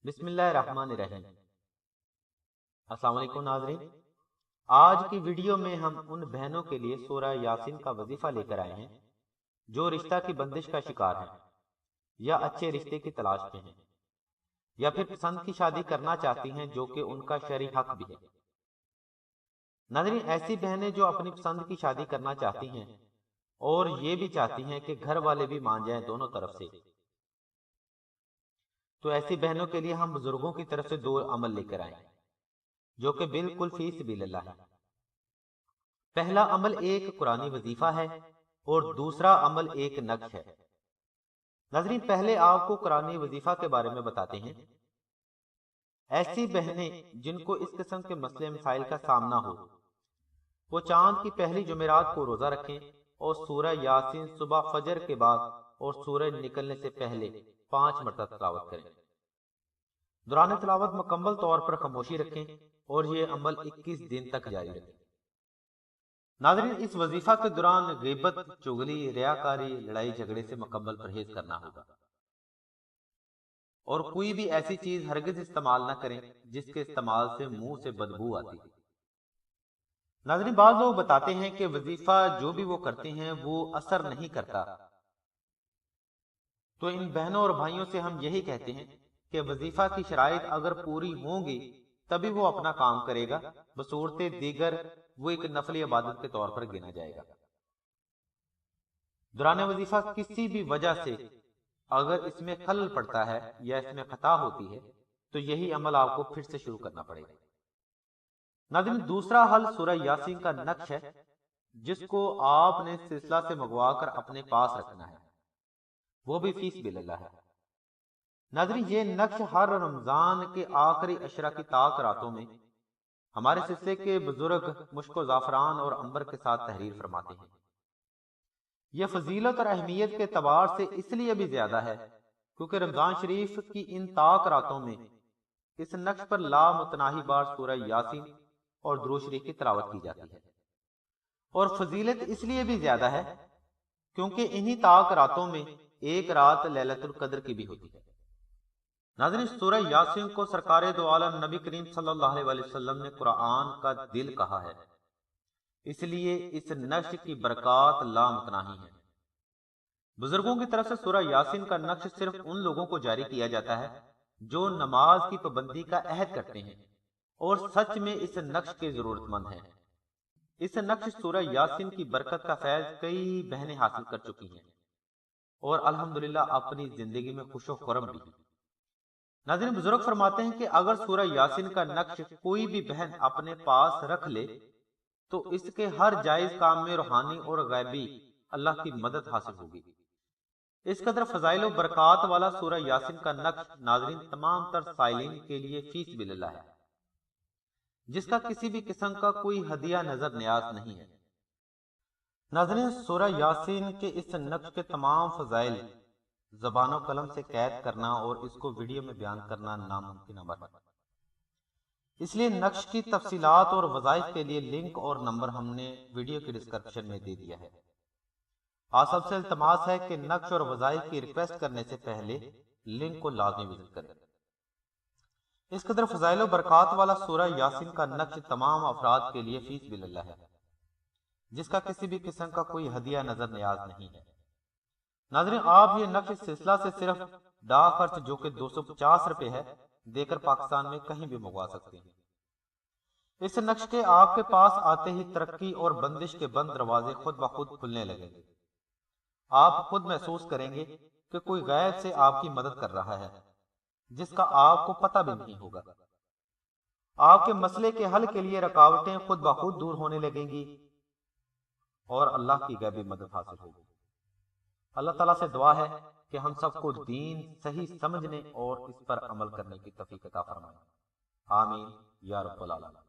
بسم اللہ الرحمن الرحیم۔ السلام علیکم ناظرین، آج کی ویڈیو میں ہم ان بہنوں کے لیے سورہ یاسین کا وظیفہ لے کر آئے ہیں جو رشتہ کی بندش کا شکار ہیں یا اچھے رشتے کی تلاش میں ہیں یا پھر پسند کی شادی کرنا چاہتی ہیں جو کہ ان کا شرعی حق بھی ہے۔ ناظرین، ایسی بہنیں جو اپنی پسند کی شادی کرنا چاہتی ہیں اور یہ بھی چاہتی ہیں کہ گھر والے بھی مان جائیں دونوں طرف سے، تو ایسی بہنوں کے لیے ہم بزرگوں کی طرف سے 2 عمل لے کر آئے جو کہ بالکل فی سبیل اللہ ہے۔ پہلا عمل ایک قرآنی وظیفہ ہے اور دوسرا عمل ایک نقش ہے۔ ناظرین، پہلے آپ کو قرآنی وظیفہ کے بارے میں بتاتے ہیں۔ ایسی بہنیں جن کو اس قسم کے مسئلے مسائل کا سامنا ہو، وہ چاند کی پہلی جمعرات کو روزہ رکھیں اور سورہ یاسین صبح فجر کے بعد اور سورج نکلنے سے پہلے 5 مرتبہ تلاوت کریں۔ دوران تلاوت مکمل طور پر خاموشی رکھیں اور یہ عمل 21 دن تک جاری رکھیں۔ ناظرین، اس وظیفہ کے دوران غیبت، چغلی، ریاکاری، لڑائی جھگڑے سے مکمل پرہیز کرنا ہوگا اور کوئی بھی ایسی چیز ہرگز استعمال نہ کریں جس کے استعمال سے منہ سے بدبو آتی۔ ناظرین، بعض لوگ بتاتے ہیں کہ وظیفہ جو بھی وہ کرتے ہیں وہ اثر نہیں کرتا، تو ان بہنوں اور بھائیوں سے ہم یہی کہتے ہیں کہ وظیفہ کی شرائط اگر پوری ہوں گی تبھی وہ اپنا کام کرے گا، بصورت دیگر وہ ایک نفلی عبادت کے طور پر گنا جائے گا۔ دوران وظیفہ کسی بھی وجہ سے اگر اس میں خلل پڑتا ہے یا اس میں خطا ہوتی ہے تو یہی عمل آپ کو پھر سے شروع کرنا پڑے گا۔ ناظرین، دوسرا حل سورہ یاسین کا نقش ہے جس کو آپ نے سلسلہ سے منگوا کر اپنے پاس رکھنا ہے، وہ بھی فی سبیل اللہ ہے۔ ناظرین، یہ نقش ہر رمضان کے آخری عشرہ کی طاق راتوں میں ہمارے سلسلے کے بزرگ مشک و زعفران اور عنبر کے ساتھ تحریر فرماتے ہیں۔ یہ فضیلت اور اہمیت کے اعتبار سے اس لیے بھی زیادہ ہے کیونکہ رمضان شریف کی ان طاق راتوں میں اس نقش پر لامتناہی بار سورہ یاسین اور درود شریف کی تلاوت کی جاتی ہے، اور فضیلت اس لیے بھی زیادہ ہے کیونکہ انہی طاق راتوں میں ایک رات لیلۃ القدر کی بھی ہوتی ہے۔ ناظرین، سورہ یاسین کو سرکار دو عالم نبی کریم صلی اللہ علیہ وسلم نے قرآن کا دل کہا ہے، اس لیے اس نقش کی برکات لامتناہی ہے۔ بزرگوں کی طرف سے سورہ یاسین کا نقش صرف ان لوگوں کو جاری کیا جاتا ہے جو نماز کی پابندی کا عہد کرتے ہیں اور سچ میں اس نقش کے ضرورت مند ہیں۔ اس نقش سورہ یاسین کی برکت کا فیض کئی بہنیں حاصل کر چکی ہیں اور الحمدللہ اپنی زندگی میں خوش و خرم بھی۔ ناظرین، بزرگ فرماتے ہیں کہ اگر سورہ یاسین کا نقش کوئی بھی بہن اپنے پاس رکھ لے تو اس کے ہر جائز کام میں روحانی اور غیبی اللہ کی مدد حاصل ہوگی۔ اس قدر فضائل و برکات والا سورہ یاسین کا نقش ناظرین تمام تر سائلین کے لیے فی سبیل اللہ ہے، جس کا کسی بھی قسم کا کوئی ہدیہ نظر نیاز نہیں ہے۔ ناظرین، سورہ یاسین کے اس نقش کے تمام فضائل زبان و قلم سے قید کرنا اور اس کو ویڈیو میں بیان کرنا ناممکن امر ہے، اس لیے نقش کی تفصیلات اور وظائف کے لیے لنک اور نمبر ہم نے ویڈیو کی ڈسکرپشن میں دے دیا ہے۔ آپ سب سے التماس ہے کہ نقش اور وظائف کی ریکویسٹ کرنے سے پہلے لنک کو لازمی وزٹ کریں۔ اس قدر فضائل و برکات والا سورہ یاسین کا نقش تمام افراد کے لیے فی سبیل اللہ ہے، جس کا کسی بھی قسم کا کوئی ہدیہ نظر نیاز نہیں ہے۔ ناظرین، آپ یہ نقش سلسلہ سے صرف ڈاک خرچ جو کہ 250 روپے ہے دے کر پاکستان میں کہیں بھی منگوا سکتے ہیں۔ اس نقش کے آپ کے پاس آتے ہی ترقی اور بندش کے بند دروازے خود بخود کھلنے لگیں گے۔ آپ خود محسوس کریں گے کہ کوئی غیب سے آپ کی مدد کر رہا ہے جس کا آپ کو پتہ بھی نہیں ہوگا۔ آپ کے مسئلے کے حل کے لیے رکاوٹیں خود بخود دور ہونے لگیں گی اور اللہ کی غیبی مدد حاصل ہوگی۔ اللہ تعالیٰ سے دعا ہے کہ ہم سب کو دین صحیح سمجھنے اور اس پر عمل کرنے کی توفیق عطا فرمائے۔ آمین یا رب العالمین۔